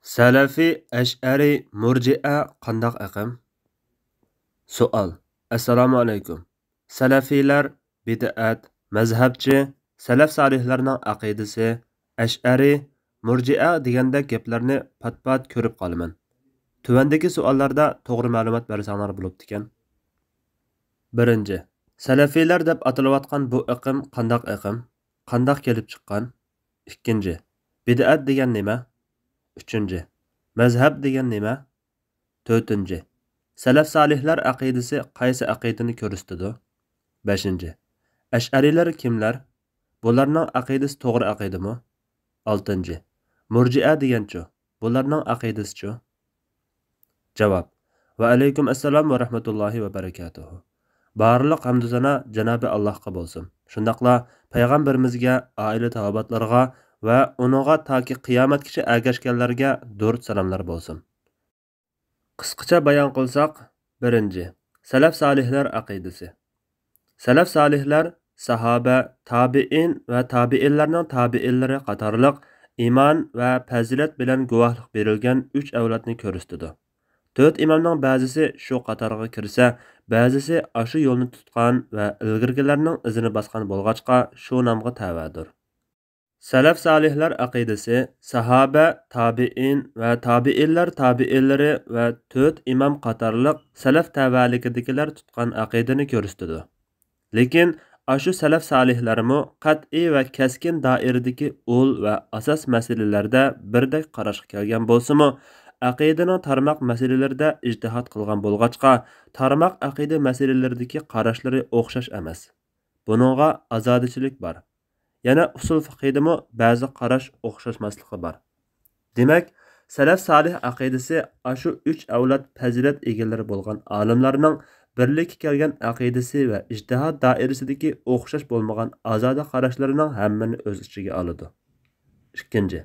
Salafi, Ash'ari, Murji'a qandaq aqim? Savol. Assalomu alaykum. Salafiylar bid'at, mazhabchi, salaf solihlarning aqidasi, Ash'ari, Murji'a degandek gaplarni pat-pat ko'rib qolaman. Tuvandagi savollarda to'g'ri ma'lumot bersanglar bo'libdi ekan. 1. Salafiylar deb atalayotgan bu aqim qandaq aqim? Qandaq kelib chiqqan? 2. Bid'at degan nima? 3. Mazhab degan nima? 4. Salaf solihlar aqidasi qaysi aqidani ko'rsatadi? 5. Ash'arilar kimlar? Bularning aqidasi to'g'ri aqidami? 6. Murji'a deganchi? Bularning aqidasi-chi? Javob. Va alaykum assalom va rahmatullohi va barakatuh. Barliq hamdu sana Janobi Allohga bo'lsin. Shundaqla payg'ambarimizga, oila tahobatlarga va uningga toki qiyomatgacha ergashganlarga durud salomlar bo'lsin. Qisqacha bayon qilsak, 1. Salaf solihlar aqidasi. Salaf solihlar sahoba, tabi'in va tabi'inlarning tabi'inlari qatorliq iymon va fazilat bilan guvohlik berilgan 3 avlodni ko'rsatadi. 4 imomning ba'zisi shu qatorga kirsa, ba'zisi ashu yo'lni tutgan va ilgirgilarning izini bosgan bo'lg'achqa shu nomga tavadir. Salaf solihlar aqidasi sahoba, tabi'in va tabi'inlar tabi'inlari va 4 imom qatorliq salaf tavalikidagilar tutgan aqidani ko'rsatadi. Lekin ashu salaf solihlarmi qat'iy va keskin doiradagi ul va asos masalalarda birdek qarashga kelgan bo'lsa-mu, aqidaning tarmoq masalalarida ijtihod qilgan bo'lg'achqa, tarmoq aqida masalalaridagi qarashlari o'xshash emas. Buningga azodichilik bor. Yana usul fiqhidami ba'zi qarash o'xshashmasligi bor. Demak, salaf solih aqidasi ashu 3 avlod fazilat egalari bo'lgan olimlarning birlikka kelgan aqidasi va ijtihod doirasidagi o'xshash bo'lmagan azoda qarashlarining hammani o'z ichiga oladi. 2.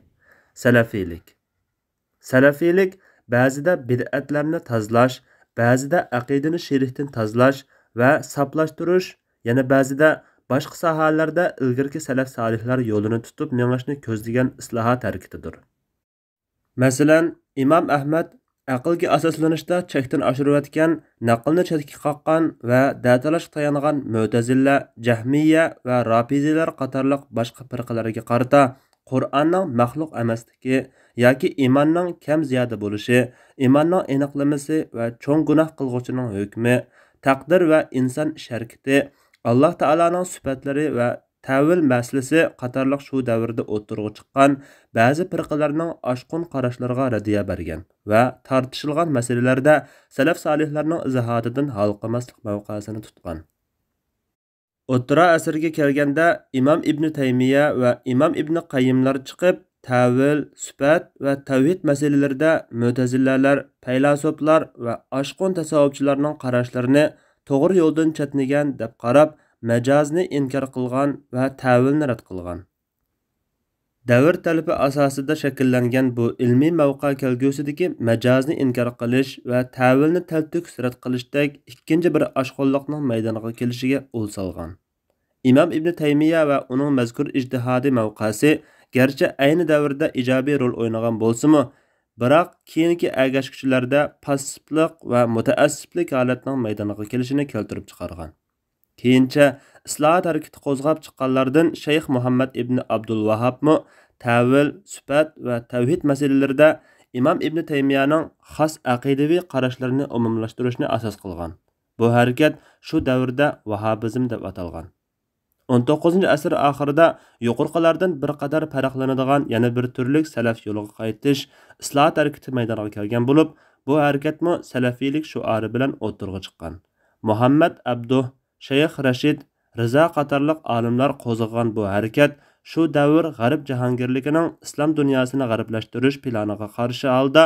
Salafiylik. Salafiylik ba'zida bid'atlarni tozalash, ba'zida aqidani shirkdan tozalash va soplashtirish, yana ba'zida boshqa sohalarda ilgirki salaf solihlar yo'lini tutib mengishni ko'zlagan islohot harakatidir. Masalan, Imom Ahmad aqlga asoslanishda chekdan oshirayotgan, naqlni chetga qoqqan va datalashga tayangan Mu'tazila, Jahmiya va Rafizilar qatorliq boshqa firqalarga qarata Qur'onning maxluq emasligi yoki iymonning kam ziyoda bo'lishi, iymonning aniqlamasi va cho'ng gunoh qilg'uvchining hukmi, taqdir va inson ish harakati, Alloh taolaning sifatlari va tavil masalasi qatorliq shu davrda o'tirg'i chiqqan ba'zi firqalarning oshqun qarashlariga radiya bergan va tortishilgan masalalarda salaf solihlarning izohotidan halqamaslik mavqesini tutgan. O'ttira asrga kelganda Imom Ibn Taymiya va Imom Ibn Qayyimlar chiqib, tavil, sifat va tavhid masalalarida Mu'tazilalar, faylasuflar va oshqun tasavvufchilarning qarashlarini to'g'ri yo'ldan chetnigan deb qarab, majozni inkor qilgan va tavilni rad qilgan. Davr talabi asosida shakllangan bu ilmiy mavqe kelgusidagi majozni inkor qilish va tavilni taltuks rad qilishdek ikkinchi bir oshqonliqning maydoniga kelishiga ul solgan. Imom Ibn Taymiya va uning mazkur ijtihodiy mavqesi garchi ayni davrda ijobiy rol o'ynagan bo'lsa-mu, biroq keyingi ergashuvchilarda passivlik va mutaassiblik holatining maydoniga kelishini keltirib chiqargan. Keyincha islohot harakati qo'zg'ab chiqqanlardan Shayx Muhammad ibn Abdul Vahhabmi tavil, sifat va tavhid masalalarida Imom Ibn Taymiyaning xos aqidaviy qarashlarini umumlashtirishni asos qilgan. Bu harakat shu davrda Vahhabizm deb atalgan. 19-asr oxirida yuqorqilardan bir qadar farqlanadigan yana bir turlik salaf yo'liga qaytish islohot harakati maydoniga kelgan bo'lib, bu harakatmi salafiylik shuari bilan o'tirg'i chiqqan. Muhammad Abduh, Shayx Rashid, Rizo qatorliq olimlar qo'zg'agan bu harakat shu davr g'arb jahongirligining islom dunyosini g'arblashtirish planiga qarshi holda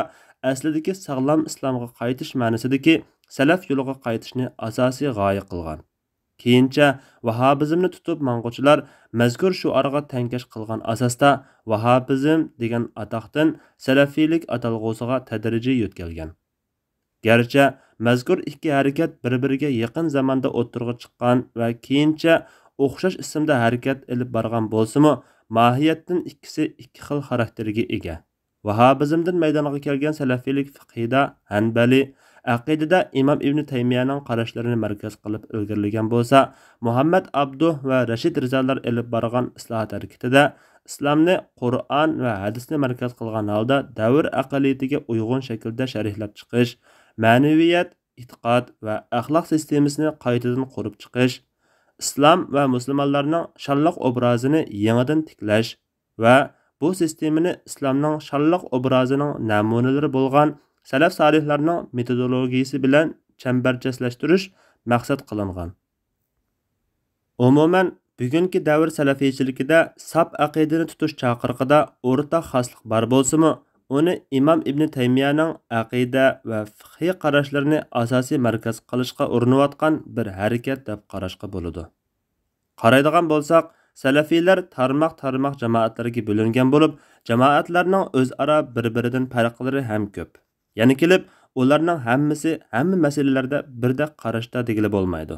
aslidagi sog'lom islomga qaytish ma'nosidagi salaf yo'liga qaytishni asosiy g'oya qilgan. Keyincha Vahhabizmni tutib mang'uvchilar mazkur shuarga tankash qilgan asosda Vahhabizm degan atoqdan salafiylik atalg'usiga tadrijiy yo'tkalgan. Garchi mazkur ikki harakat bir-biriga yaqin zamonda o'tirg'i chiqqan va keyincha o'xshash ismda harakat ilib borgan bo'lsa-mu, mohiyatdan ikkisi ikki xil xarakterga ega. Vahabizmdan maydonga kelgan salafiylik fiqhida Hanbali, aqidada imom ibn Taymiyaning qarashlarini markaz qilib ilgirlagan bo'lsa, Muhammad Abduh va Rashid Rizolar elib borgan islohot harakatida islomni Qur'on va hadisni markaz qilgan holda davr aqliyatiga uyg'un shaklda sharhlab chiqish, ma'naviyat, e'tiqod va axloq sistemasini qaytadan qurib chiqish, islom va musulmonlarning shonliq obrazini yangidan tiklash va bu sistemani islomning shonliq obrazining namunalari bo'lgan salaf solihlarning metodologiyasi bilan chambarchaslashtirish maqsad qilingan. Umuman, bugungi davr salafiychiligida sap aqidani tutish chaqiriqida o'rtaq xoslik bor bo'lsa-mu, uni imom ibn Taymiyaning aqida va fiqhiy qarashlarini asosiy markaz qilishga urinayotgan bir harakat deb qarashga bo'ladi. Qaraydigan bo'lsak, salafiylar tarmoq jamoatlarga bo'lingan bo'lib, jamoatlarning o'zaro bir-biridan farqlari ham ko'p. Ya'ni kelib, ularning hammasi hamma masalalarda birdek qarashda degili bo'lmaydi.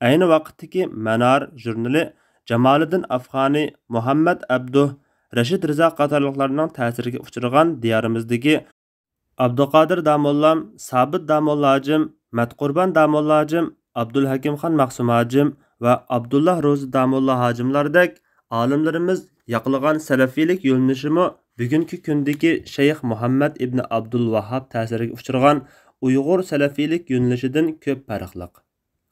Ayni vaqtdagi Manar jurnali Jamoliddin Afg'oniy, Muhammad Abduh, Rashid Rizo qatorliqlarning ta'siriga uchragan diyorimizdagi Abduqodir Damollam, Sabit Damollajim, Matqurbon Damollajim, Abdulhakimxon Maqsumajim va Abdulloh Ro'zi Damolla hojimlardek olimlarimiz yoqlagan salafiylik yo'lnishimi bugungi kundagi Shayx Muhammad ibn Abdul Vahhab ta'siriga uchragan Uyg'ur salafiylik yo'nalishidan ko'p farqliq.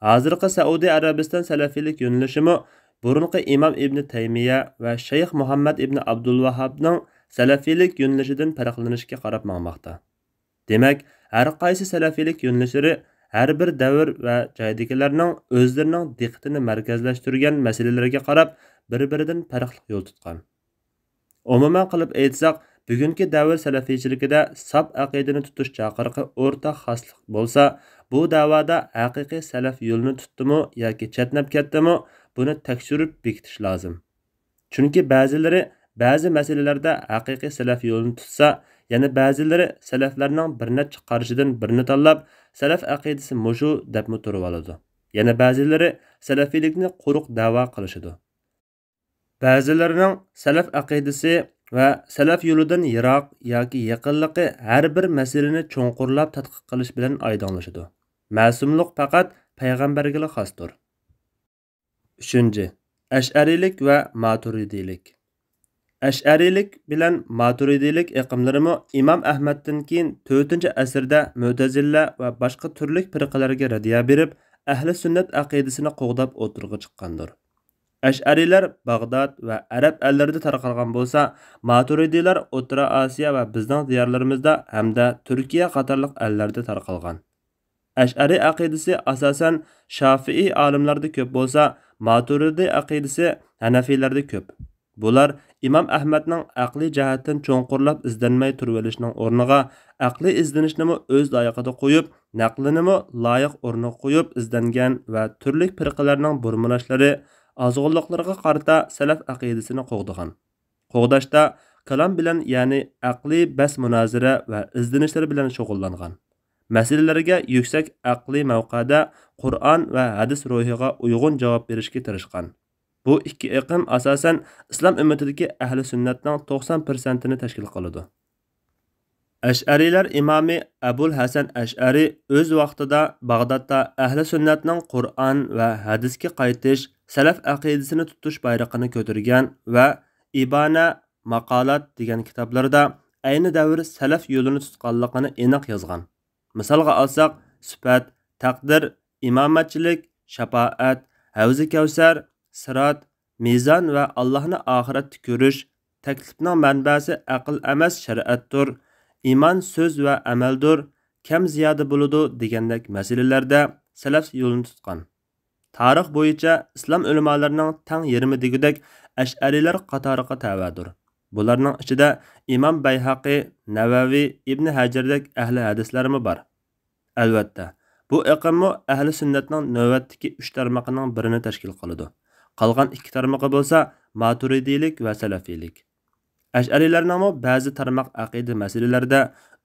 Hozirgi Saudiya Arabiston salafiylik yo'nalishimi burunqi Imom ibn Taymiya va Shayx Muhammad ibn Abdul Vahhabning salafiylik yo'nalishidan farqlanishga qarab maqmoqda. Demak, har qaysi salafiylik yo'nalishlari har bir davr va joydagilarning o'zlarining diqqatini markazlashtirgan masalalarga qarab bir-biridan farqli yo'l tutgan. Umuman qilib aytsak, bugungi davr salafiychiligida sap aqidani tutish chaqiriqi o'rtaq xoslik bo'lsa, bu da'voda haqiqiy salaf yo'lini tutdimi yoki chatnab ketdimi, buni tekshirib bekitish lozim. Chunki ba'zilari ba'zi masalalarda haqiqiy salaf yo'lini tutsa, yana ba'zilari salaflarning bir necha qarishidan birini tanlab, salaf aqidasi mushu deb turib oladi. Yana ba'zilari salafiylikni quruq da'vo qilishadi. Ba'zilarining salaf aqidasi va salaf yo'lidan yiroq yoki yaqinligi har bir masalani cho'nqurlab tadqiq qilish bilan oydinlashadi. Ma'sumlik faqat payg'ambarga xosdir. 3. Ash'ariylik va Maturidiylik. Ash'ariylik bilan Maturidiylik iqimlarimi Imom Ahmaddan keyin 4-asrda Mu'tazila va boshqa turli firqalarga radiya berib, ahli sunnat aqidasini qo'g'dab o'tirg'i chiqqandir. Ash'ariylar Bag'dod va Arab ellarida tarqalgan bo'lsa, Maturidiylar O'rta Osiyo va bizning diyorlarimizda hamda Turkiya qatorliq ellarda tarqalgan. Ash'ari aqidasi asosan Shafi'iy olimlarda ko'p bo'lsa, Maturidiy aqidasi Hanafiylarda ko'p. Bular Imom Ahmadning aqliy jihatdan cho'nqurlab izlanmay turvelishning o'rniga aqliy izlanishni o'z loyiqida qo'yib, naqlinimi loyiq o'rniga qo'yib izlangan va turli firqalarning burmalashlari, azg'unliqlarga qarata salaf aqidasini qo'g'dagan. Qo'g'dashda kalam bilan, ya'ni aqliy bas munozara va izlanishlar bilan shug'ullangan. Masalalarga yuksak aqliy mavqeda Qur'on va hadis ruhiga uyg'un javob berishga tirishgan. Bu ikki iqim asosan islom ummatidagi ahli sunnatning 90%ni tashkil qiladi. Ash'ariylar imomi Abul Hasan Ash'ari o'z vaqtida Bag'dodda ahli sunnatning Qur'on va hadisga qaytish, salaf aqidasini tutish bayrog'ini ko'targan va Ibana Maqolat degan kitoblarda ayni davr salaf yo'lini tutganligini aniq yozgan. Misolga olsak, sifat, taqdir, imomatchilik, shafaat, havzi kavsar, sirat, mizon va Allohni oxiratda ko'rish, taklifning manbasi aql emas shariatdir, iymon so'z va amaldir, kam ziyoda bo'ladi degandek masalalarda salaf yo'lini tutgan. Tarix bo'yicha islom ulamolarining tang yarmi degudek Ash'ariylar qatoriga tavadir. Bularning ichida Imom Bayhaqi, Navaviy, Ibn Hajardek ahli hadislarmi bor. Albatta, bu iqimmi ahli sunnatning navbatdagi 3 tarmoqining birini tashkil qiladi. Qolgan 2 tarmoqi bo'lsa Maturidiylik va salafiylik. Ash'ariylarning ba'zi tarmoq aqida masalalarida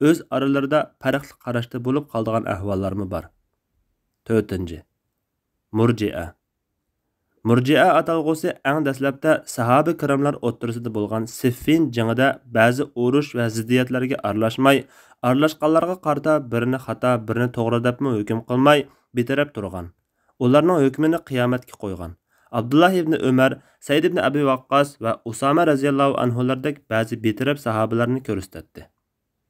o'z oralarida farqli qarashda bo'lib qolgan ahvollarmi bor. 4. Murji'a. Murji'a atalg'usi eng dastlabda sahoba kiramlar o'ttirisida bo'lgan Siffin jangida ba'zi urush va ziddiyatlarga aralashmay, aralashqanlarga qarata birini xato, birini to'g'ri debmi hukm qilmay betaraf turgan. Ularning hukmini qiyomatga qo'ygan. Abdullah ibn Umar, Said ibn Abi Waqqas va Usama radhiyallohu anhulardek ba'zi betaraf sahobalarni ko'rsatdi.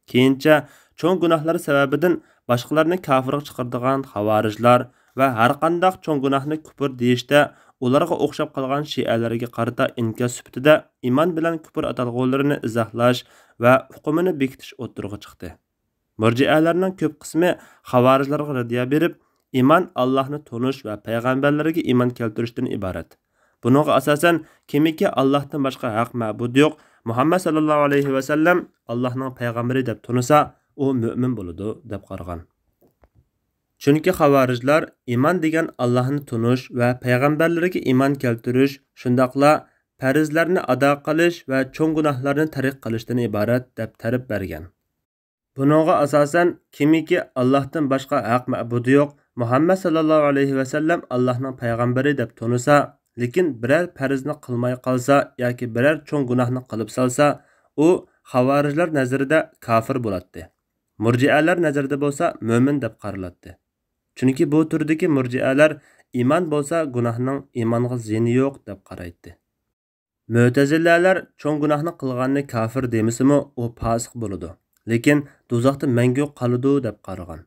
Keyincha cho'ng gunohlar sababidan boshqalarni kofirga chiqaradigan xavorijlar va har qanday cho'ng gunohni kufr deyishda ularga o'xshab qolgan shialarga qarata inkas sifatida iymon bilan kufr atalg'ularini izohlash va hukmini bekitish o'ttirg'i chiqdi. Murjialarning ko'p qismi xavorijlarga raddiya berib, iymon Allohni tonish va payg'ambarlarga iymon keltirishdan iborat. Buningga asosan kimiki Allohdan boshqa haq ma'bud yo'q, Muhammad sallallohu alayhi va sallam Allohning payg'ambari deb tunisa, u mu'min bo'ladi deb qaragan. Chunki xavorijlar iymon degan Allohni tunish va payg'ambarlarga iymon keltirish, shundaqla farzlarni ado qilish va cho'ng gunohlarni tark qilishdan iborat deb ta'rif bergan. Buningga asosan kimiki Allohdan boshqa haq ma'bud yo'q, Muhammad sallallohu alayhi va sallam Allohning payg'ambari deb tunisa, lekin biror farzni qilmay qolsa yoki biror cho'ng gunohni qilib solsa, u xavorijlar nazarida kofir bo'ladi. Murjialar nazarida bo'lsa mo'min deb qaraladi. Chunki bu turdagi murjialar iymon bo'lsa gunohning iymonga zini yo'q deb qaraydi. Mu'tazilalar cho'ng gunohni qilganni kofir demisimi, u fosiq bo'ladi. Lekin do'zaxda mangu qoladi deb qaragan.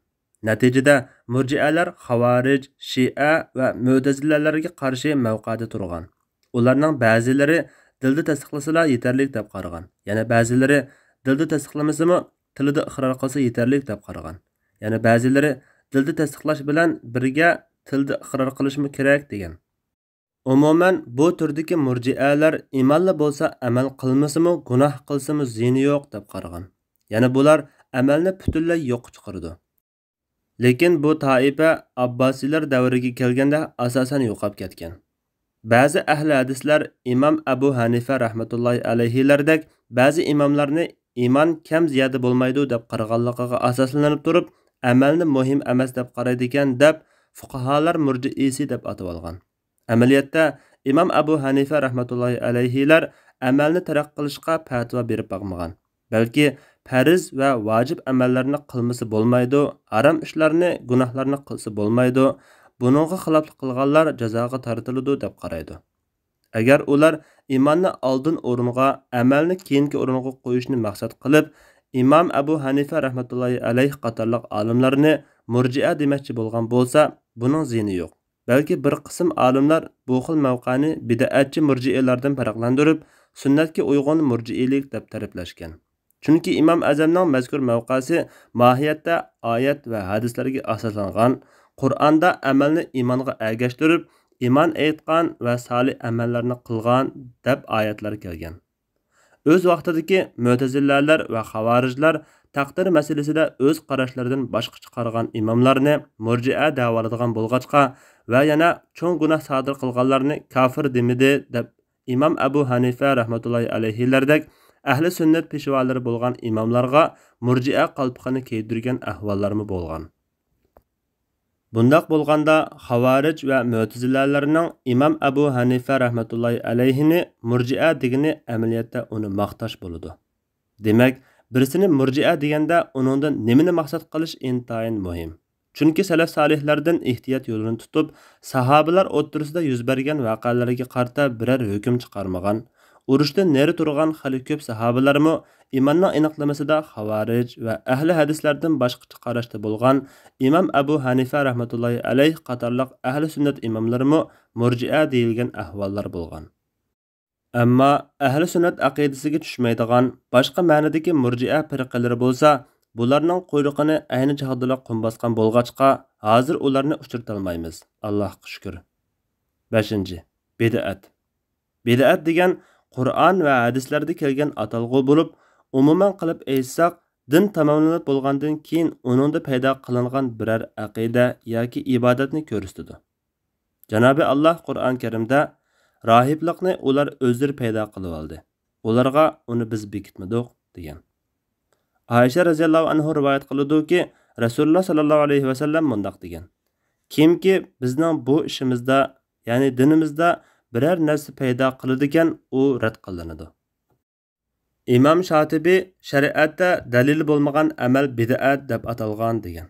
Natijada murjialar xavorij, shia va mu'tazilalarga qarshi mavqeda turgan. Ularning ba'zilari dilda tasdiqlasalar yetarli deb qaragan. Yana ba'zilari dilda tasdiqlamasimi, tilida iqror qilsa yetarli deb qaragan. Yana ba'zilari dilda tasdiqlash bilan birga tilda iqror qilishmi kerak degan. Umuman bu turdagi murjialar iymonli bo'lsa amal qilmasimi, gunoh qilsimi zini yo'q deb qaragan. Yana bular amalni butunlay yo'q chiqaradi. Lekin bu toifa Abbosiylar davriga kelganda asosan yo'qolib ketgan. Ba'zi ahli hadislar Imom Abu Hanifa rahmatullohi alayhilardek ba'zi imomlarni iymon kam ziyoda bo'lmaydi deb qaraganligiga asoslanib turib, amalni muhim emas deb qaraydi ekan deb fuqaholar murjiisi deb atib olgan. Amaliyotda Imom Abu Hanifa rahmatullohi alayhilar amalni taraq qilishga fatvo berib boqmagan. Balki farz va vojib amallarni qilmasa bo'lmaydi, harom ishlarni, gunohlarni qilsa bo'lmaydi. Buningga xiloflik qilganlar jazoga tortiladi deb qaraydi. Agar ular iymonni oldin o'ringa, amalni keyingi o'ringa qo'yishni maqsad qilib, Imom Abu Hanifa rahmatullohi alayhi qatorliq olimlarni murji'a demoqchi bo'lgan bo'lsa, buning zini yo'q. Balki bir qism olimlar bu xil mavqani bid'atchi murji'alardan farqlantirib, sunnatga uyg'un murji'ilik deb ta'riflashgan. Chunki Imom Azamning mazkur mavqasi mohiyatda oyat va hadislarga asoslangan, Qur'onda amalni iymonga ergashtirib, iymon aytgan va solih amallarni qilgan deb oyatlar kelgan. O'z vaqtidagi mu'tazilalar va xavorijlar taqdir masalasida o'z qarashlaridan boshqa chiqargan imomlarni murji'a da'voladigan bo'lg'achqa va yana cho'ng gunoh sodir qilganlarni kofir demidi deb Imom Abu Hanifa rahmatullohi alayhilardek ahli sunnat peshvolari bo'lgan imomlarga murji'a qalpqini kiydirgan ahvollarmi bo'lgan. Bundaq bo'lganda xavorij va mu'tazilalarning Imom Abu Hanifa rahmatullohi alayhini murji'a degani amaliyotda uni maqtash bo'ladi. Demak, birisini murji'a deganda uningdan nimani maqsad qilish intayin muhim. Chunki salaf solihlardan ehtiyot yo'lini tutib, sahobalar o'ttirisida yuz bergan voqealarga qarata biror hukm chiqarmagan, urushdan neri turgan xali ko'p sahobalarmi imonning aniqlamasida xavorij va ahli hadislardan boshqacha qarashda bo'lgan Imom Abu Hanifa rahmatullohi alayhi qatorliq ahli sunnat imomlarimi murji'a deyilgan ahvollar bo'lgan. Ammo ahli sunnat aqidasiga tushmaydigan boshqa ma'nodagi murji'a firqalari bo'lsa, bularning quyruqini ayni chog'da qum bosgan bo'lg'achqa, hozir ularni uchirtolmaymiz. Allohga shukr. 5. Bid'at. Bid'at degan Qur'on va hadislarda kelgan atalg'u bo'lib, umuman qilib aytsak, din tamomlanib bo'lgandan keyin uningda paydo qilingan biror aqida yoki ibodatni ko'rsatadi. Janobi Alloh Qur'on Karimda rohiblikni ular o'zlari paydo qilib oldi. Ularga uni biz bekitmadik degan. Aisha radhiyallohu anha rivoyat qiladi-ki, Rasululloh sallallohu alayhi va sallam mundaq degan: Kimki bizning bu ishimizda ya'ni dinimizda biror narsa paydo qiladigan u rad qilinadi. İmam Şatibi shariatda dalili bo'lmagan amal bid'at deb atalgan degan.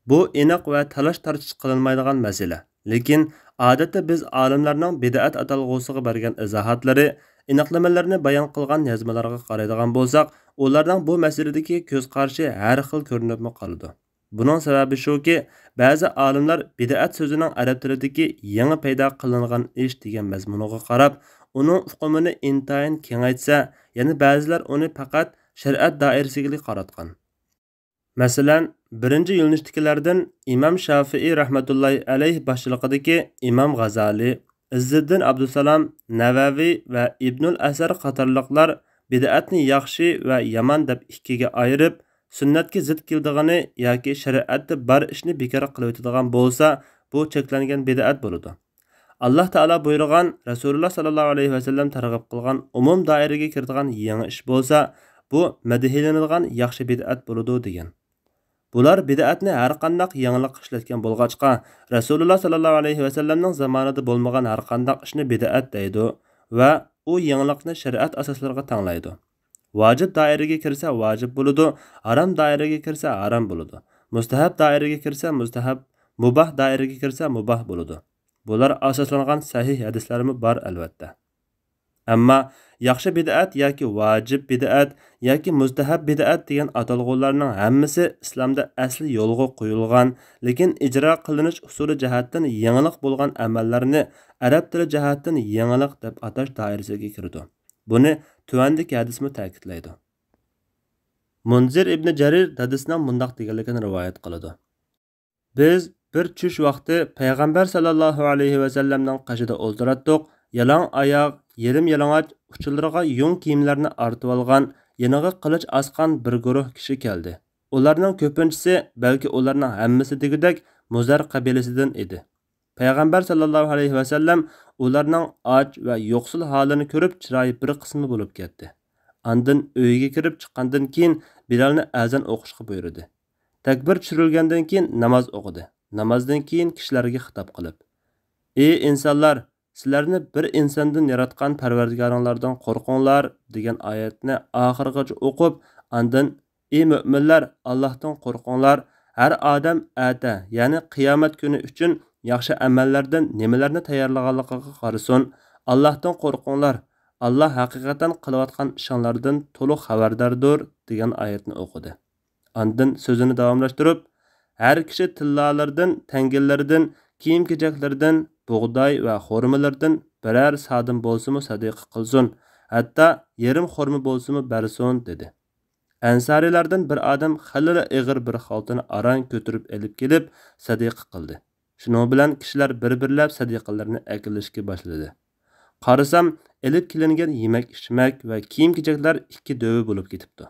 Bu aniq va talash tartish qilinmaydigan masala. Lekin odatda biz olimlarning bid'at atalg'usiga bergan izohatlari, aniqlamalarni bayon qilgan yozmalarga qaraydigan bo'lsak, ularning bu masaladagi ko'z qarashi har xil ko'rinib qoladi. Buning sababi shuki, ba'zi olimlar bid'at so'zining arab tilidagi yangi paydo qilingan ish degan mazmuniga qarab, uning uqumini intayin kengaytsa, yana ba'zilar uni faqat shariat doirasiga qaratgan. Masalan, birinchi yo'linishdagilardan İmam Shafi'i rahmatullohi alayhi boshchiligidagi İmam G'azali, Izziddin Abdusalam, Navaviy va Ibnul Asar qatorliqlar bid'atni yaxshi va yomon deb ikkiga ayirib, sunnatga zid keldigani yoki shariatda bar ishni bekor qilib o'tadigan bo'lsa, bu cheklangan bid'at bo'ladi. Alloh taolo buyurgan, Rasululloh sallallohu alayhi vasallam targ'ib qilgan umum doiraga kiradigan yangi ish bo'lsa, bu madhilanadigan yaxshi bid'at bo'ladi degan. Bular bid'atni har qanday yangilik ishlatgan bo'lg'achqa, Rasululloh sallallohu alayhi vasallamning zamonida bo'lmagan har qanday ishni bid'at deydi va u yangilikni shariat asoslariga tanglaydi. Vojib doiraga kirsa vojib bo'ladi, harom doiraga kirsa harom bo'ladi. Mustahab doiraga kirsa mustahab, mubah doiraga kirsa mubah bo'ladi. Bular asoslangan sahih hadislarmi bor albatta. Ammo yaxshi bid'at yoki vojib bid'at yoki mustahab bid'at degan atalg'ularning hammasi islomda asli yo'lga qo'yilgan, lekin ijro qilinish usuli jihatdan yangilik bo'lgan amallarni arab tili jihatdan yangilik deb atash doirasiga kiradi. Buni tuvandagi hadismi ta'kidlaydi. Munzir ibn Jarir hadisning bundoq deganligini rivoyat qiladi. Biz bir tush vaqti payg'ambar sallallohu alayhi vasallamning qashida o'ltiratdik. Yalang oyoq, yerim yalang'och, uchilariga yung kiyimlarni artib olgan, yeniga qilich asqan bir guruh kishi keldi. Ularning ko'pinchisi, balki ularning hammasi degidek Muzar qabilasidan edi. Payg'ambar sallallohu alayhi vasallam ularning och va yo'qsul holini ko'rib, chiroyi bir qismi bo'lib ketdi. Andin uyiga kirib chiqqandan keyin Bilalni azon o'qishga buyurdi. Takbir tushirilgandan keyin namoz o'qidi. Namozdan keyin kishilarga xitob qilib: "Ey insonlar, sizlarni bir insondan yaratgan Parvardigoringlardan qo'rqinglar" degan oyatni oxirigacha o'qib, andin: "Ey mu'minlar, Allohdan qo'rqinglar. Har odam ata, ya'ni qiyomat kuni uchun yaxshi amallardan nimalarni tayyorlaganligiga qarasin. Allohdan qo'rqinglar. Alloh haqiqatan qilayotgan ishlardan to'liq xabardordir" degan oyatni o'qidi. Andin so'zini davomlashtirib: "Har kishi tillalardan, tangillardan, kiyim-kechaklardan, bug'doy va xurmalardan biror sodim bo'lsa-mu sadaqa qilsin, hatto yarim xurma bo'lsa-mu bersin" dedi. Ansarilardan bir odam xalila ig'ir bir xaltani aran ko'tarib elib kelib sadaqa qildi. Shuning bilan kishilar bir-birlab sadaqalarni akilishga boshladi. Qarasam, elib kelingan yemak-ichmak va kiyim-kechaklar ikki dövi bo'lib ketibdi.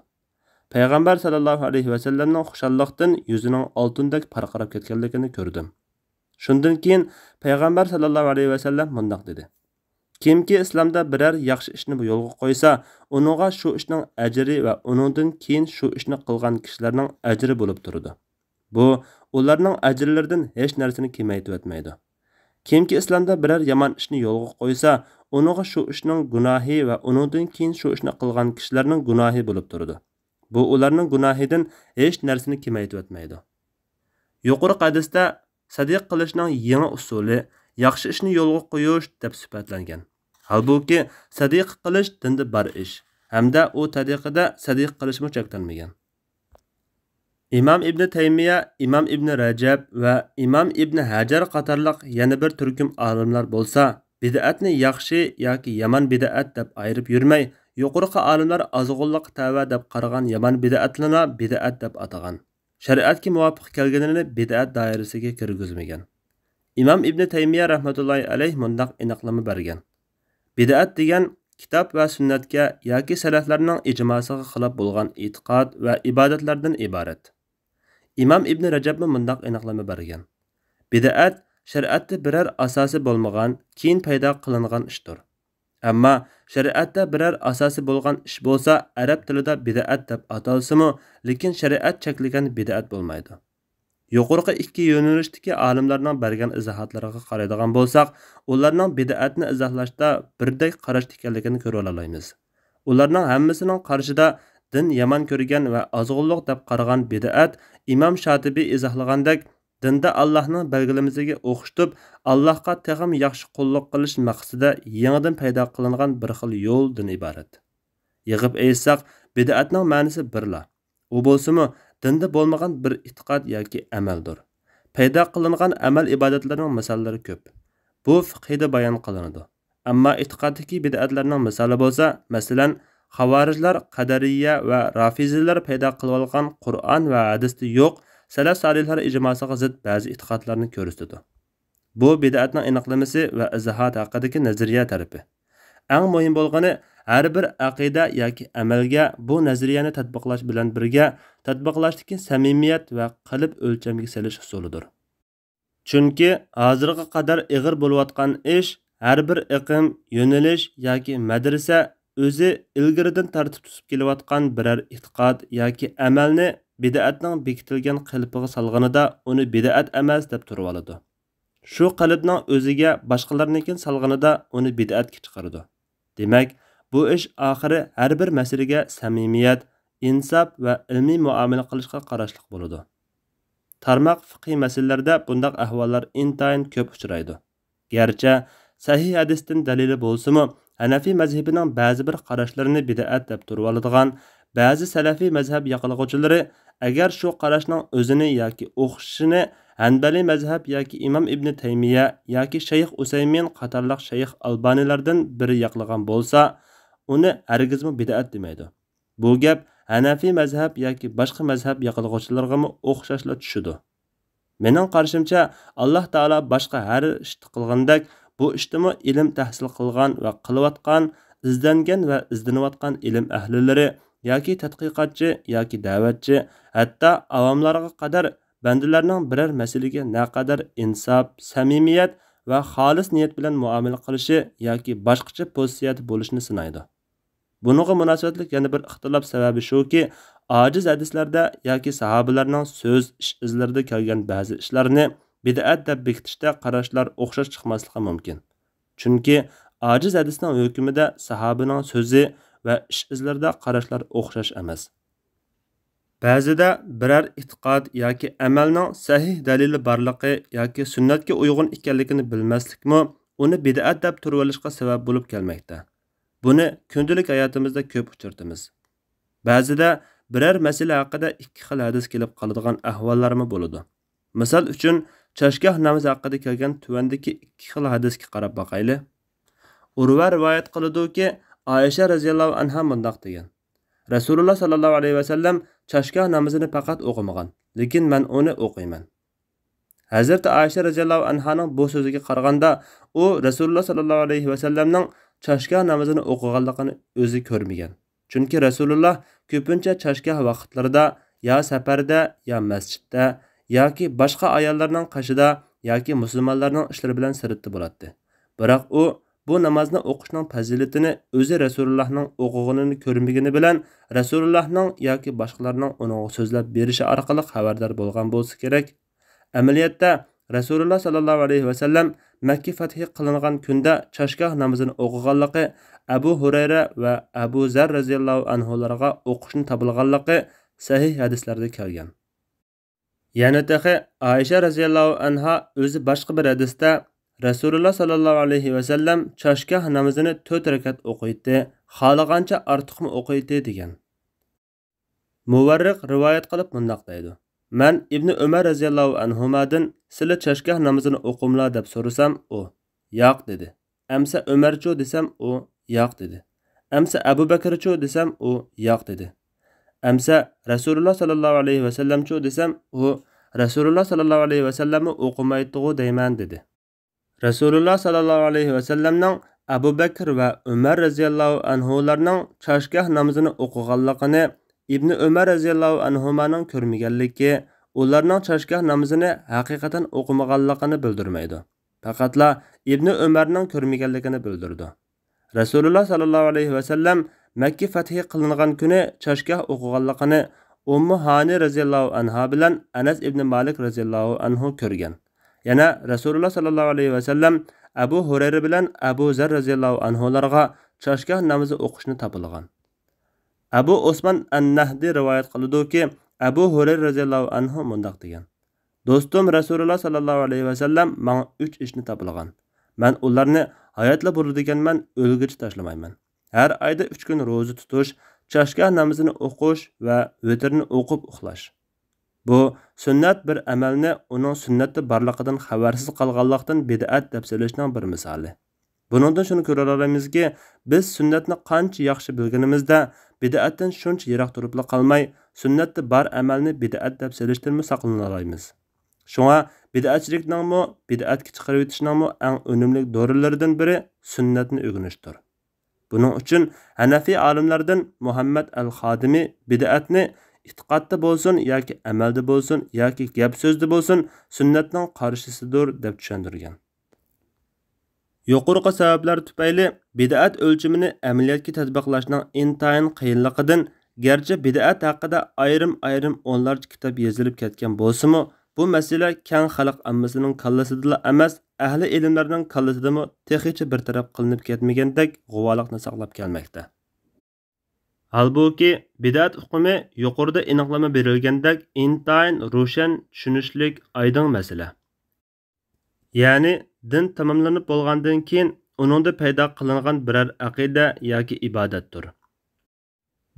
Payg'ambar sallallohu alayhi vasallamning xushalliqdan yuzining oltindek parqirab ketganligini ko'rdim. Shundan keyin Payg'ambar sallallohu alayhi vasallam mundoq dedi: "Kimki islomda biror yaxshi ishni yo'lga qo'ysa, uningga shu ishning ajri va uningdan keyin shu ishni qilgan kishilarning ajri bo'lib turadi. Bu ularning ajrlaridan hech narsani kamaytirib o'tmaydi. Kimki islomda biror yomon ishni yo'lga qo'ysa, uningga shu ishning gunohi va uningdan keyin shu ishni qilgan kishilarning gunohi bo'lib turadi. Bu ularning gunohidan hech narsani kamaytirib o'tmaydi." Yuqori hadisda sadiq qilishning yangi usuli yaxshi ishni yo'lga qo'yish deb sifatlangan. Halbuki sadiq qilish dinda bor ish, hamda u tariqada sadiq qilishmi cheklanmagan. İmam İbn Taymiya, İmam İbn Rajab va İmam İbn Hajar qatorliq yana bir turkum olimlar bo'lsa, bid'atni yaxshi yoki yomon bid'at deb ayirib yurmay, yuqorqi olimlar azg'unliq tava deb qaragan yomon bid'atlarni bid'at deb atagan. Shariatga muvofiq kelganini bid'at doirasiga kirgizmagan. İmam İbn Taymiya rahmatullohi alayh mundaq aniqlama bergan. Bid'at degan kitob va sunnatga yoki salaflarning ijmosiga xilof bo'lgan e'tiqod va ibodatlardan iborat. İmam İbn Rajab mundaq aniqlama bergan. Bid'at shariatda biror asosi bo'lmagan, keyin paydo qilingan ishdir. Ammo shariatda biror asosi bo'lgan ish bo'lsa, arab tilida bid'at deb atalsa-mu, lekin shariat cheklagan bid'at bo'lmaydi. Yuqorqi ikki yo'nalishdagi olimlarning bergan izohotlariga qaraydigan bo'lsak, ularning bid'atni izohlashda birdek qarashda ekanligini ko'ra olamiz. Ularning hammasining qarshida din yomon ko'rgan va ozg'unliq deb qaragan bid'at Imom Shotibiy izohlagandek dinda Allohning belgilamasiga o'xshatib, Allohga teg'im yaxshi qulluq qilish maqsadida yangidan paydo qilingan bir xil yo'ldan iborat. Yig'ib aytsak, bid'atning ma'nosi birla. U bo'lsa-mu dinda bo'lmagan bir e'tiqod yoki amaldir. Paydo qilingan amal ibodatlarning misollari ko'p. Bu fiqhida bayon qilinadi. Ammo e'tiqoddagi bid'atlarning misoli bo'lsa, masalan, Xavorijlar, Qadariyya va Rafiziylar paydo qilib olgan Qur'on va hadisda yo'q, salaf solihlar ijmosiga zid ba'zi e'tiqodlarni ko'rsatadi. Bu bid'atning aniqlamasi va izohat haqidagi nazariya tarafi. Eng muhim bo'lgani har bir aqida yoki amalga bu nazariyani tatbiqlash bilan birga tatbiqlashdagi samimiyat va qalb o'lchamiga solish usulidir. Chunki hozirga qadar ig'ir bo'layotgan ish har bir iqim, yo'nalish yoki madrasa o'zi ilgaridan tartib tutib kelayotgan biror e'tiqod yoki amalni bid'atning bekitilgan qalbiga solganida uni bid'at emas deb turib oladi. Shu qalbning o'ziga boshqalarnikin solganida uni bid'atga chiqaradi. Demak, bu ish oxiri har bir masalaga samimiyat, insof va ilmiy muomala qilishga qarashliq bo'ladi. Tarmoq fiqhiy masalalarda bunday ahvollar intayin ko'p uchraydi. Garchi sahih hadisdan dalili bo'lsa-mu, Hanafi mazhabining ba'zi bir qarashlarini bid'at deb turib oladigan ba'zi salafiy mazhab yaqilg'uvchilari agar shu qarashning o'zini yoki o'xshashini Hanbali mazhab yoki Imom Ibn Taymiya yoki Shayx Usaymin qatorliq Shayx Albanilardan biri yaqlagan bo'lsa, uni hargizmi bid'at demaydi. Bu gap Hanafi mazhab yoki boshqa mazhab yaqilg'uvchilarga o'xshashla tushidi. Mening qarashimcha, Alloh taolo boshqa har ish qilgandek bu ishdimi ilm tahsil qilgan va qilayotgan, izlangan va izlanayotgan ilm ahlilari yoki tadqiqotchi yoki da'vatchi, hatto avomlarga qadar bandalarning biror masalaga naqadar insof, samimiyat va xolis niyat bilan muomala qilishi yoki boshqacha pozitsiyada bo'lishni sinaydi. Buningga munosabatlik yana bir ixtilof sababi shuki, ojiz hadislarda yoki sahobalarning so'z, ish izlarida kelgan ba'zi ishlarni bid'at deb bekitishda qarashlar o'xshash chiqmasligi mumkin. Chunki ojiz hadisning hukmida sahobaning so'zi va ish izlarida qarashlar o'xshash emas. Ba'zida biror e'tiqod yoki amalning sahih dalili borligi yoki sunnatga uyg'un ekanligini bilmaslikmi uni bid'at deb turib olishga sabab bo'lib kelmoqda. Buni kundalik hayotimizda ko'p uchratamiz. Ba'zida biror masala haqida ikki xil hadis kelib qoladigan ahvollarmi bo'ladi. Misol uchun, chashgoh namozi haqida kelgan tuvandagi ikki xil hadisga qarab boqayli. Urva rivoyat qiladi-ki, Oysha radhiyallohu anha mundaq degan: Rasululloh sallallohu alayhi va sallam chashgoh namozini faqat o'qimagan, lekin men uni o'qiyman. Hazrat Oysha radhiyallohu anhaning bu so'ziga qaraganda, u Rasululloh sallallohu alayhi va sallamning chashgoh namozini o'qiganligini o'zi ko'rmagan. Chunki Rasululloh ko'pincha chashgoh vaqtlarida yo safarda, yo masjidda yoki boshqa ayollarning qashida yoki musulmonlarning ishlari bilan sirtda bo'ladi. Biroq u bu namozni o'qishning fazilatini o'zi Rasulullohning o'qiganini ko'rmagani bilan Rasulullohning yoki boshqalarning uni so'zlab berishi orqali xabardor bo'lgan bo'lsa kerak. Amaliyotda Rasululloh sallallohu alayhi va sallam Makka fathi qilingan kunda chashgoh namozini o'qiganligi Abu Hurayra va Abu Zar radhiyallohu anhularga o'qishni topilganligi sahih hadislarda kelgan. Yana tahi Oysha radhiyallohu anha o'zi boshqa bir hadisda Rasululloh sallallohu alayhi va sallam chashgoh namozini 4 rakat o'qiydi, xohlagancha ortiqmi o'qiydi degan. Muvarriq rivoyat qilib mundaq deydi: Men Ibn Umar radhiyallohu anhumadan sizlar chashgoh namozini o'qimlar deb so'rasam, u yo'q dedi. Amsa Umarcho desam, u yo'q dedi. Amsa Abu Bakrcho desam, u yo'q dedi. Amsa Rasululloh sallallohu alayhi va sallamcho desam, u Rasululloh sallallohu alayhi va sallamni o'qimaydi deyman dedi. Rasululloh sallallohu alayhi va sallamning Abu Bakr va Umar radhiyallohu anhularning chashgoh namozini o'qiganligini Ibn Umar radhiyallohu anhumaning ko'rmaganligi, ularning chashgoh namozini haqiqatan o'qimaganligini bildirmaydi. Faqatla Ibn Umarning ko'rmaganligini bildirdi. Rasululloh sallallohu alayhi va sallam Makka fathi qilingan kuni chashgoh o'qiganligini Ummu Hani radhiyallohu anha bilan Anas ibn Malik radhiyallohu anhu ko'rgan. Yana Rasululloh sallallohu alayhi va sallam Abu Hurayra bilan Abu Zar radhiyallohu anhularga choshgoh namozi o'qishni topilgan. Abu Osman an-Nahdi rivoyat qiladi-ki, Abu Hurayra radhiyallohu anhu mundaq degan: Do'stim Rasululloh sallallohu alayhi va sallam menga 3 ishni topilgan. Men ularni hayotla bo'ladiganman, o'lgich tashlamayman. Har oyda 3 kun roza tutish, choshgoh namozini o'qish va vitrni o'qib uxlash. Bu sunnat bir amalni uning sunnati borligidan xabarsiz qolganlikdan bid'at deb söylashning bir misoli. Buningdan shuni ko'ra olamizki, biz sunnatni qancha yaxshi bilganimizda bid'atdan shuncha yiroq turib qolmay, sunnatda bor amalni bid'at deb söylashdan saqlana olamiz. Şuna bid'atçilikningmi, bid'atga chiqarib etishning eng unumli dorilardan biri sunnatni o'rganishdir. Buning uchun Hanafi olimlardan Muhammad al-Xodimi bid'atni e'tiqodda bo'lsin yoki amalda bo'lsin yoki gap so'zda bo'lsin sunnatning qarshisidir deb tushuntirgan. Yuqorqi sabablar tufayli bid'at o'lchimini amaliyotga tatbiqlashning intayin qiyinligidan, garchi bid'at haqida ayrim o'nlarcha kitob yozilib ketgan bo'lsa-mu, bu masala keng xalq ammasining kallasida emas, ahli ilmlarning kallasidami texicha bir taraf qilinib ketmagandek g'uvolikni saqlab kelmoqda. Halbuki bid'at hukmi yuqorida aniqlama berilgandek intayin ro'shan, tushunishlik, oydin masala. Ya'ni din tamomlanib bo'lgandan keyin uningda paydo qilingan biror aqida yoki ibodatdir.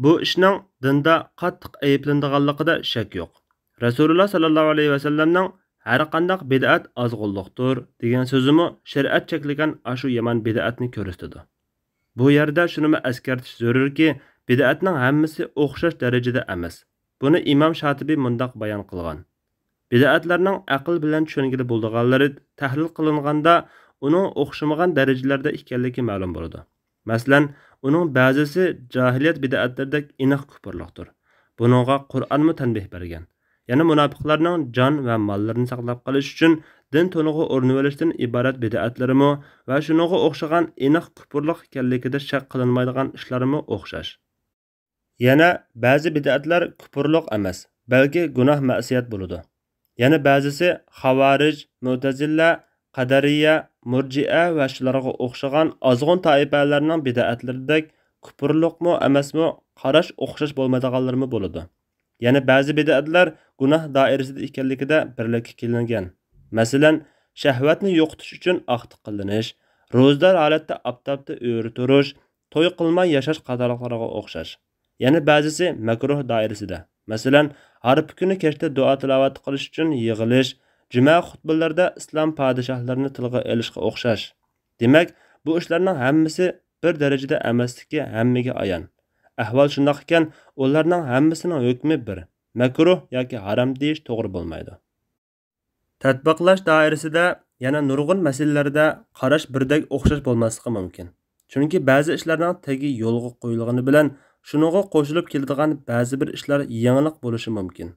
Bu ishning dinda qattiq ayblanadiganligida shak yo'q. Rasululloh sallallohu alayhi va sallamning har qanday bid'at ozg'unlikdir degan so'zimi shariat cheklagan ashu yomon bid'atni ko'rsatadi. Bu yerda shuni eskartish zarurki, bid'atning hammasi o'xshash darajada emas. Buni Imom Shotibiy mundaq bayon qilgan. Bid'atlarning aql bilan tushungili bo'lganlari tahlil qilinganda uning o'xshamagan darajalarda ekanligi ma'lum bo'ladi. Masalan, uning ba'zisi jahiliyat bid'atlaridek aniq kufrlikdir. Buningga Qur'onmi tanbeh bergan. Yana munofiqlarning jon va mollarini saqlab qolish uchun din to'nig'i o'rnab olishdan iborat bid'atlarimi va shuningga o'xshagan aniq kufrlik ekanligida shak qilinmaydigan ishlarimi o'xshash. Yana ba'zi bid'atlar kufrlik emas, balki gunoh ma'siyat bo'ladi. Yana ba'zisi Xavarij, Mu'tazila, Qadariya, Murji'a va shularga o'xshagan ozg'un toifalarning bid'atlaridek kufrlikmi emasmi qarash o'xshash bo'lmaydiganlarmi bo'ladi. Yana ba'zi bid'atlar gunoh doirasida ekanligida birlikka kelingan. Masalan, shahvatni yo'qotish uchun aqtiq qilinish, ro'zdor holatda oftobda o'ri turish, to'y qilmay yashash qatorliqlarga o'xshash. Yana ba'zisi makruh doirasida. Masalan, harfi kuni kechda duo tilovat qilish uchun yig'ilish, juma xutbalarida islom podshohlarini tilga olishga o'xshash. Demak, bu ishlarning hammasi bir darajada emasligi hammaga ayon. Ahvol shundoq ekan, ularning hammasining hukmi bir. Makruh yoki harom deyish to'g'ri bo'lmaydi. Tatbiqlash doirasida yana nurg'un masalalarda qarash birdek o'xshash bo'lmasligi mumkin. Chunki ba'zi ishlarning tagi yo'lga qo'yilgani bilan shuningga qo'shilib keladigan ba'zi bir ishlar yangilik bo'lishi mumkin.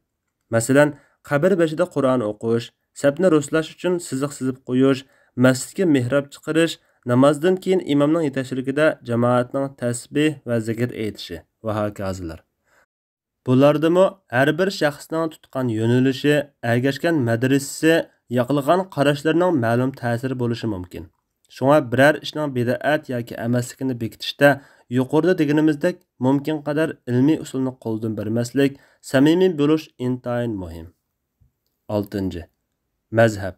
Masalan, qabr beshida Qur'on o'qish, safni rostlash uchun siziq sizib qo'yish, masjidga mihrab chiqarish, namozdan keyin imomning yetakchiligida jamoatning tasbih va zikr aytishi va hokazolar. Bulardimi har bir shaxsning tutgan yo'nalishi, ergashgan madrasasi, yoqilgan qarashlarining ma'lum ta'siri bo'lishi mumkin. Shunga biror ishning bid'at yoki emasligini bekitishda yuqorida deganimizdek mumkin qadar ilmiy usulni qo'ldan bermaslik, samimiy bo'lish intayin muhim. 6. Mazhab.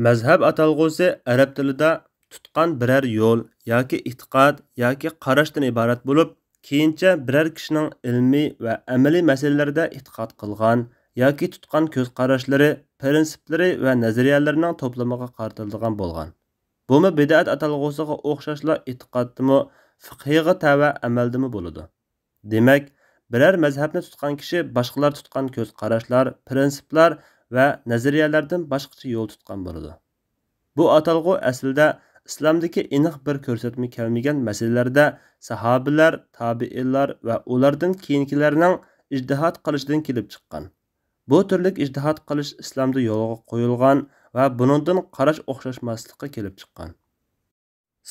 Mazhab atalg'usi arab tilida tutgan biror yo'l yoki e'tiqod yoki qarashdan iborat bo'lib, keyincha biror kishining ilmiy va amaliy masalalarda e'tiqod qilgan yoki tutgan ko'z qarashlari, prinsiplari va nazariyalarining to'plamiga qaratilgan bo'lgan. Bumi bid'at atalg'usiga o'xshashla e'tiqoddimi, fiqhiga tava amaldimi bo'ladi. Demak, biror mazhabni tutgan kishi boshqalar tutgan ko'z qarashlar, prinsiplar va nazariyalardan boshqacha yo'l tutgan bo'ladi. Bu atalg'u aslida islomdagi aniq bir ko'rsatma kelmagan masalalarda sahobalar, tabiinlar va ulardan keyingilarning ijtihod qilishidan kelib chiqqan. Bu turlik ijtihod qilish islomda yo'lga qo'yilgan va buningdan qarash o'xshashmaslikka kelib chiqqan.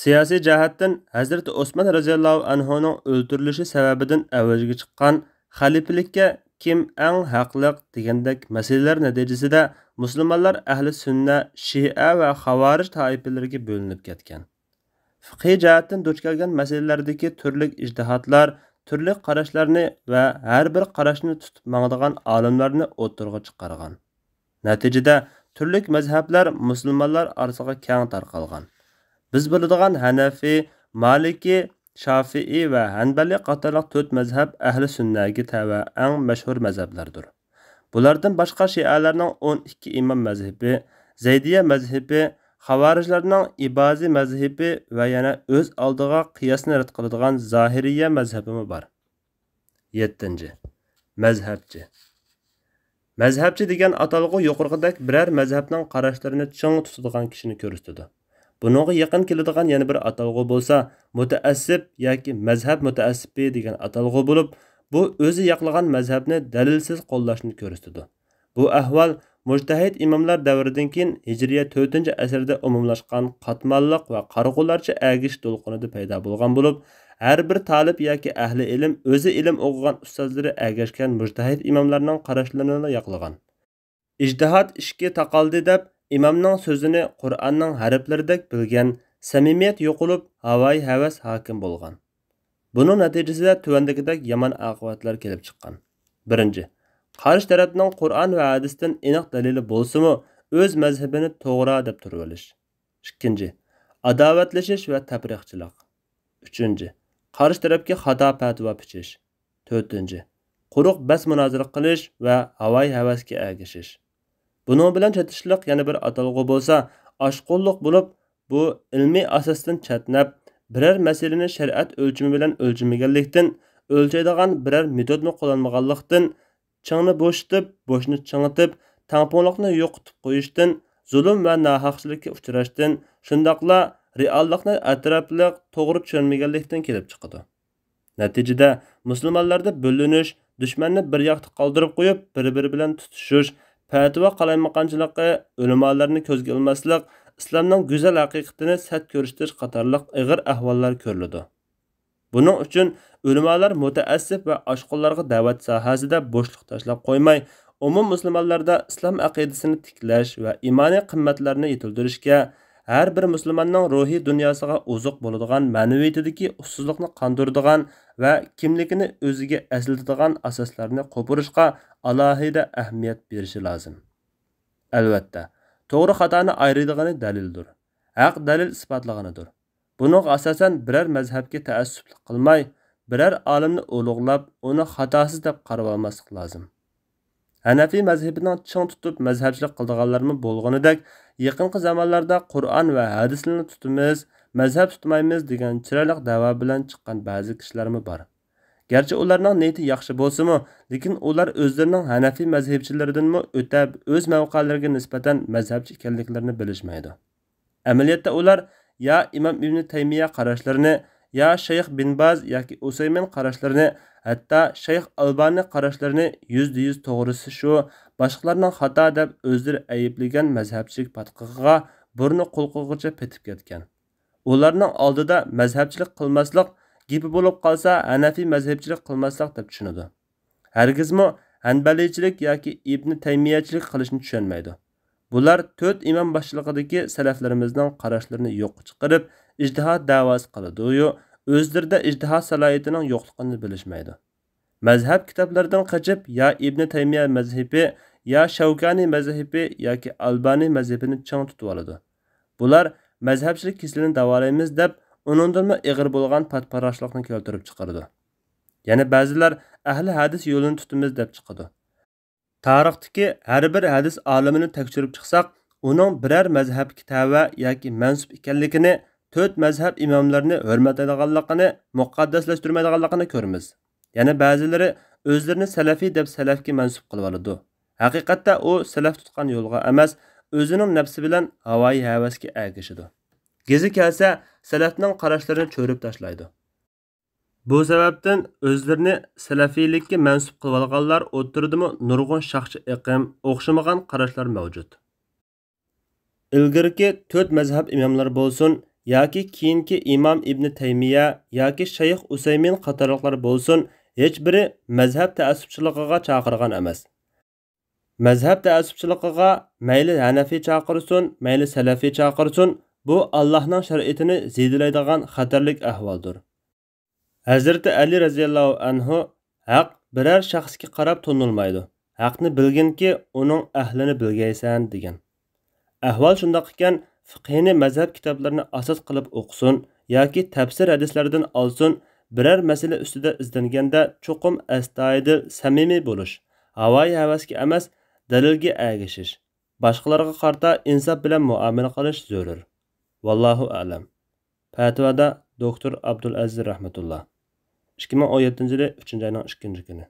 Siyosiy jihatdan Hazrat Osman radhiyallohu anhuning o'ldirilishi sababidan avjiga chiqqan xalifalikka kim eng haqliq degandek masalalar natijasida musulmonlar ahli sunna, shia va xavarij toifalariga bo'linib ketgan. Fiqhiy jihatdan duch kelgan masalalardagi turli ijtihadlar, turli qarashlarni va har bir qarashni tutib mangdigan olimlarni o'ttirg'a chiqargan. Natijada turli mazhablar musulmonlar orasiga keng tarqalgan. Biz biladigan Hanafi, Maliki, Shafi'i va Hanbali qatorliq 4 mazhab ahli sunnaga tava eng mashhur mazhablardir. Bulardan boshqa Shialarning 12 imom mazhabi, Zaydiya mazhabi, Xavarijlarning Ibazi mazhabi va yana o'z oldiga qiyosni rad qiladigan Zohiriya mazhabi bor. 7. Mazhabchi. Mazhabchi degan atalg'u yuqorqidek biror mazhabning qarashlarini ching tutadigan kishini ko'rsatadi. Buningga yaqin keladigan yana bir atalg'u bo'lsa, mutaassib yoki mazhab mutaassibi degan atalg'u bo'lib, bu o'zi yoqlagan mazhabni dalilsiz qo'llashni ko'rsatadi. Bu ahvol mujtahid imomlar davridan keyin Hijriya 4-asrda umumlashgan qatmanliq va qarg'ularcha agish to'lqinida paydo bo'lgan bo'lib, har bir talib yoki ahli ilm o'zi ilm o'qigan ustozlari agashgan mujtahid imomlarning qarashlarini yoqlagan. Ijtihod ishga taqaldi deb imomning so'zini Qur'onning harflaridek bilgan, samimiyat yo'qolib, havoyi havas hokim bo'lgan. Buning natijasida tuvandagidek yomon oqibatlar kelib chiqqan. 1. Qarshi tarafning Qur'on va hadisdan aniq dalili bo'lsa-mu, o'z mazhabini to'g'ri deb turib olish. 2. Adovatlashish va tafriqchilik. 3. Qarshi tarafga xato fatvo pichish. 4. Quruq bas munozara qilish va havoyi havasga ergashish. Buning bilan chatishliq yana bir atalg'u bo'lsa, oshqo'lliq bo'lib, bu ilmiy asosdan chatnab, biror masalani shariat o'lchimi bilan o'lchamaganlikdan, o'lchaydigan biror metodni qo'llanmaganlikdan, chingni bo'shitib, bo'shni chingitib, tangponliqni yo'qotib qo'yishdan, zulm va nohaqchilikka uchrashdan, shundoqla reallikni atrofliq to'g'ri tushunmaganlikdan kelib chiqadi. Natijada musulmonlarda bo'linish, dushmanni bir yoqda qoldirib qo'yib, bir-biri bilan tutishish, fatvo qalaymaqonchiligi, ulamolarni ko'zga ilmaslik, islomning go'zal haqiqatini sat ko'rsatish qatorliq ig'ir ahvollar ko'riladi. Buning uchun ulamolar mutaassib va oshqonlarga da'vat sohasida bo'shliq tashlab qo'ymay, umum musulmonlarda islom aqidasini tiklash va imoniy qimmatlarni yetildirishga, har bir musulmonning ruhiy dunyosiga uzuq bo'ladigan ma'naviyatidagi ussizlikni qondiradigan va kimligini o'ziga aslatadigan asoslarni qo'pirishga alohida ahamiyat berishi lozim. Albatta, to'g'ri xatoni ayiradigan dalildir. Haq dalil isbotlaganidir. Buning asosan biror mazhabga taassublik qilmay, biror olimni ulug'lab, uni xatosiz deb qarab olmaslik lozim. Hanafi mazhabining ching tutib mazhabchilik qilganlarmi bo'lganidek, yaqinqi zamonlarda Qur'on va hadislarni tutamiz, mazhab tutmaymiz degan chiroyli da'vo bilan chiqqan ba'zi kishilarmi bor. Garchi ularning niyati yaxshi bo'lsa-mu, lekin ular o'zlarining Hanafi mazhabchilaridanmi o'tab o'z mavqelariga nisbatan mazhabchi ekanliklarini bilishmaydi. Amaliyotda ular ya Imom Ibn Taymiya qarashlarini, ya Shayx Bin Baz yoki Usaymin qarashlarini, hatto Shayx Albani qarashlarini %100 to'g'risi shu, boshqalarning xato deb o'zlari ayiblagan mazhabchilik patqiqiga burni qulqigacha petib ketgan. Ularning oldida mazhabchilik qilmaslik gipi bo'lib qolsa, Hanafi mazhabchilik qilmaslik deb tushunadi. Hargizmi Hanbalichilik yoki Ibn Taymiyachilik qilishni tushunmaydi. Bular 4 imom boshchiligidagi salaflarimizning qarashlarini yo'q chiqarib, ijtihod da'vosi qiladi-yu, o'zlarida ijtihod salohiyatining yo'qligini bilishmaydi. Mazhab kitoblaridan qochib, ya Ibn Taymiya mazhabi, ya Shavkani mazhabi yoki Albani mazhabini ching tutib oladi. Bular mazhabchilik kasalini davolaymiz deb, uningdanmi ig'ir bo'lgan patparashlikni keltirib chiqardi. Yana ba'zilar ahli hadis yo'lini tutamiz deb chiqadi. Tarixdagi har bir hadis olimini tekshirib chiqsak, uning biror mazhabga tava yoki mansub ekanligini, 4 mazhab imomlarini hurmatlaydiganligini, muqaddaslashtirmaydiganligini ko'ramiz. Yana ba'zilari o'zlarini salafiy deb salafga mansub qilib oladi. Haqiqatda u salaf tutgan yo'lga emas, o'zining nafsi bilan havoyi havasga ergashadi. Gezi kelsa, salafning qarashlarini cho'rib tashlaydi. Bu sababdan o'zlarini salafiylikka mansub qilib olganlar o'ttiridimi nurg'un shaxsiy iqim, o'xshamagan qarashlar mavjud. Ilgirki 4 mazhab imomlari bo'lsin, yoki keyingi Imom Ibn Taymiya yoki Shayx Usaymin qatorliqlar bo'lsin, hech biri mazhab ta'assubchiligiga chaqirgan emas. Mazhab ta'assubchiligiga mayli Hanafiy chaqirsin, mayli Salafiy chaqirsin, bu Allohning shariatini ziydilaydigan xatarlik ahvoldir. Hazrati Ali radhiyallohu anhu haq biror shaxsga qarab tonilmaydi. Haqni bilginki, uning ahlini bilgaysan degan. Ahvol shundoq ekan, fiqhni mazhab kitoblarini asos qilib o'qisin yoki tafsir hadislardan olsin, biror masala ustida izlanganda cho'qim astoydil, samimiy bo'lish, havoyi havasga emas, dalilga ergashish, boshqalarga qarta insof bilan muomala qilish zarur. Vallohu a'lam. Fatvoda doktor Abdulaziz rahmatulloh. 2017 yili 3 oyning 2 kuni.